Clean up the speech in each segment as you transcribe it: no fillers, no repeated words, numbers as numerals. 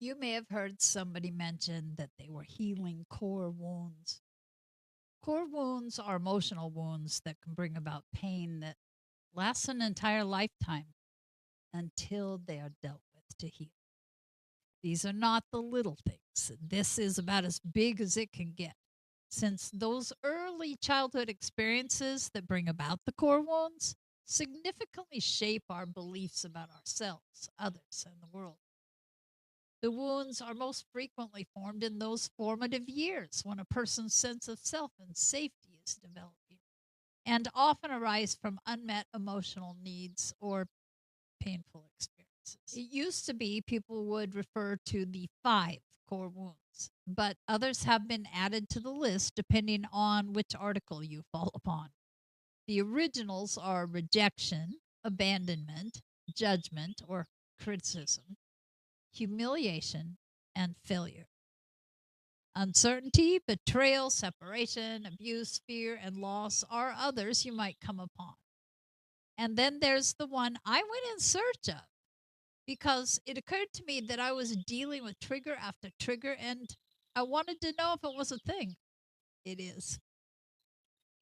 You may have heard somebody mention that they were healing core wounds. Core wounds are emotional wounds that can bring about pain that lasts an entire lifetime until they are dealt with to heal. These are not the little things. This is about as big as it can get. Since those early childhood experiences that bring about the core wounds significantly shape our beliefs about ourselves, others, and the world. The wounds are most frequently formed in those formative years when a person's sense of self and safety is developing, and often arise from unmet emotional needs or painful experiences. It used to be people would refer to the five core wounds, but others have been added to the list depending on which article you fall upon. The originals are rejection, abandonment, judgment or criticism, humiliation, and failure. Uncertainty, betrayal, separation, abuse, fear, and loss are others you might come upon. And then there's the one I went in search of because it occurred to me that I was dealing with trigger after trigger and I wanted to know if it was a thing. It is.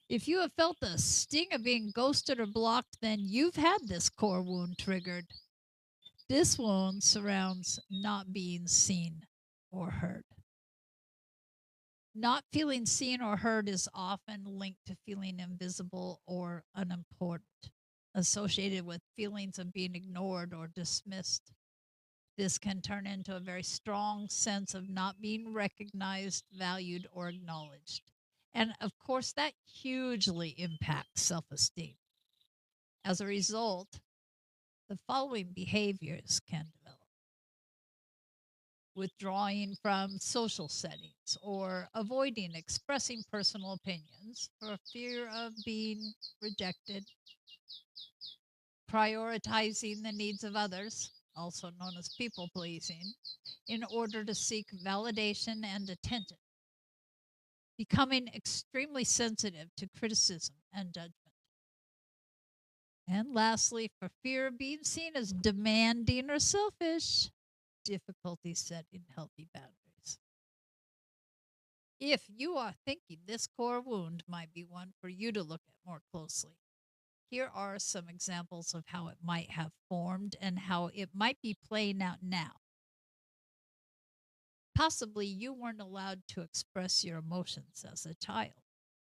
If you have felt the sting of being ghosted or blocked, then you've had this core wound triggered. This wound surrounds not being seen or heard. Not feeling seen or heard is often linked to feeling invisible or unimportant, associated with feelings of being ignored or dismissed. This can turn into a very strong sense of not being recognized, valued, or acknowledged. And of course, that hugely impacts self esteem. As a result, the following behaviors can develop: withdrawing from social settings or avoiding expressing personal opinions for fear of being rejected, prioritizing the needs of others, also known as people pleasing, in order to seek validation and attention, becoming extremely sensitive to criticism and judgment. And lastly, for fear of being seen as demanding or selfish, difficulty setting healthy boundaries. If you are thinking this core wound might be one for you to look at more closely, here are some examples of how it might have formed and how it might be playing out now. Possibly you weren't allowed to express your emotions as a child,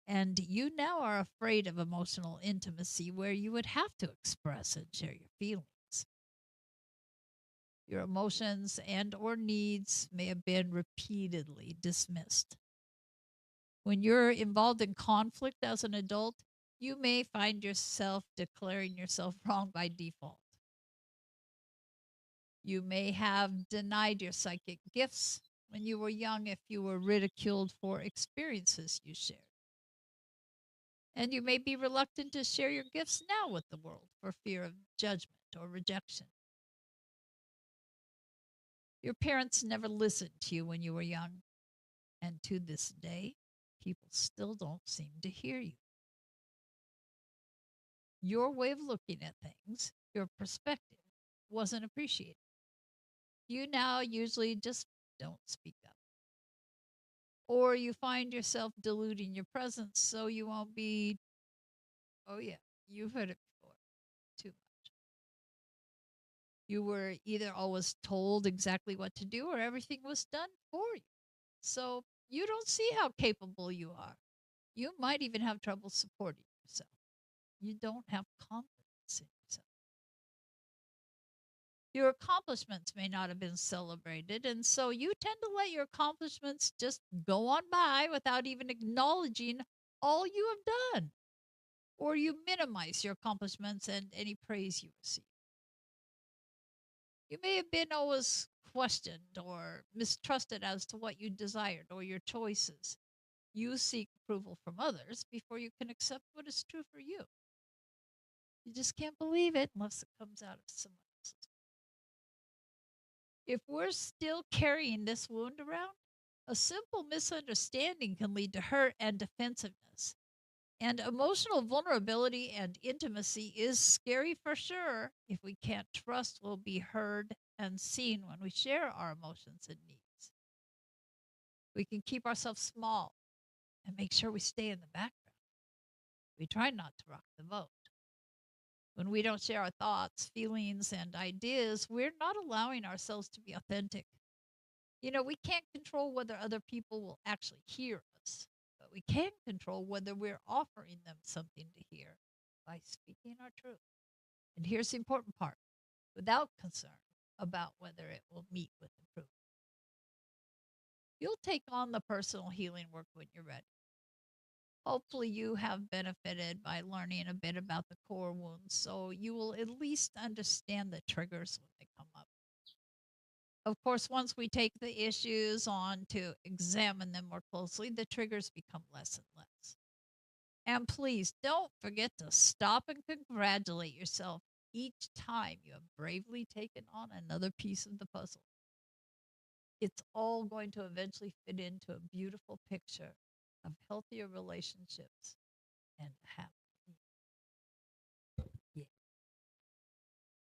and you now are afraid of emotional intimacy where you would have to express and share your feelings. Your emotions and or needs may have been repeatedly dismissed. When you're involved in conflict as an adult, you may find yourself declaring yourself wrong by default. You may have denied your psychic gifts when you were young if you were ridiculed for experiences you shared. And you may be reluctant to share your gifts now with the world for fear of judgment or rejection. Your parents never listened to you when you were young, and to this day, people still don't seem to hear you. Your way of looking at things, your perspective, wasn't appreciated. You now usually just don't speak up. Or you find yourself diluting your presence so you won't be, oh, yeah, you've heard it before, too much. You were either always told exactly what to do or everything was done for you. So you don't see how capable you are. You might even have trouble supporting yourself. You don't have confidence in yourself. Your accomplishments may not have been celebrated, and so you tend to let your accomplishments just go on by without even acknowledging all you have done, or you minimize your accomplishments and any praise you receive. You may have been always questioned or mistrusted as to what you desired or your choices. You seek approval from others before you can accept what is true for you. You just can't believe it unless it comes out of someone else's. If we're still carrying this wound around, a simple misunderstanding can lead to hurt and defensiveness. And emotional vulnerability and intimacy is scary for sure if we can't trust we'll be heard and seen when we share our emotions and needs. We can keep ourselves small and make sure we stay in the background. We try not to rock the boat. When we don't share our thoughts, feelings, and ideas, we're not allowing ourselves to be authentic. We can't control whether other people will actually hear us, but we can control whether we're offering them something to hear by speaking our truth. And here's the important part, without concern about whether it will meet with improvement. You'll take on the personal healing work when you're ready. Hopefully, you have benefited by learning a bit about the core wounds, so you will at least understand the triggers when they come up. Of course, once we take the issues on to examine them more closely, the triggers become less and less. And please don't forget to stop and congratulate yourself each time you have bravely taken on another piece of the puzzle. It's all going to eventually fit into a beautiful picture of healthier relationships and happy.